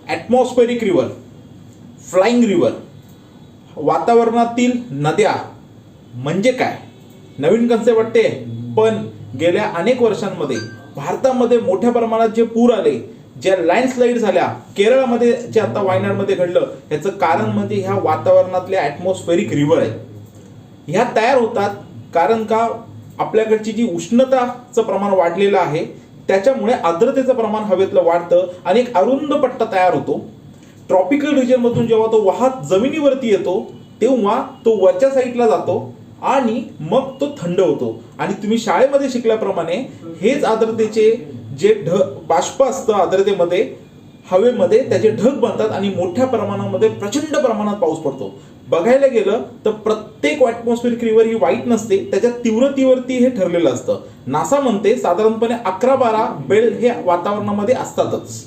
Atmospheric river, flying river, वातावरणातील नद्या म्हणजे काय? नवीन कन्सेप्ट वाटते, पण गेल्या अनेक वर्षांमध्ये भारतामध्ये मोठ्या प्रमाणात जे पूर आले, ज्या लँडस्लाईड झाल्या, केरळमध्ये जे आता वायनाडमध्ये घडलं, याचं कारण म्हणजे ह्या वातावरणातल्या ॲटमॉस्फेरिक रिव्हर आहे. ह्या तयार होतात कारण का आपल्याकडची जी उष्णताचं प्रमाण वाढलेलं आहे त्याच्यामुळे आर्द्रतेचं प्रमाण हवेतलं वाढतं आणि एक अरुंद पट्टा तयार होतो. ट्रॉपिकल रिजनमधून जेव्हा तो वाहत जमिनीवरती येतो तेव्हा तो वरच्या साईडला जातो आणि मग तो थंड होतो. आणि तुम्ही शाळेमध्ये शिकल्याप्रमाणे हेच आर्द्रतेचे जे बाष्प असतं आर्द्रतेमध्ये हवेमध्ये त्याचे ढग बनतात आणि मोठ्या प्रमाणामध्ये प्रचंड प्रमाणात पाऊस पडतो. बघायला गेलं तर प्रत्येक ॲटमॉस्फेरिक रिव्हर ही वाईट नसते, त्याच्या तीव्रतेवरती हे ठरलेलं असतं. नासा म्हणते साधारणपणे 11-12 बेल्ट हे वातावरणामध्ये असतातच.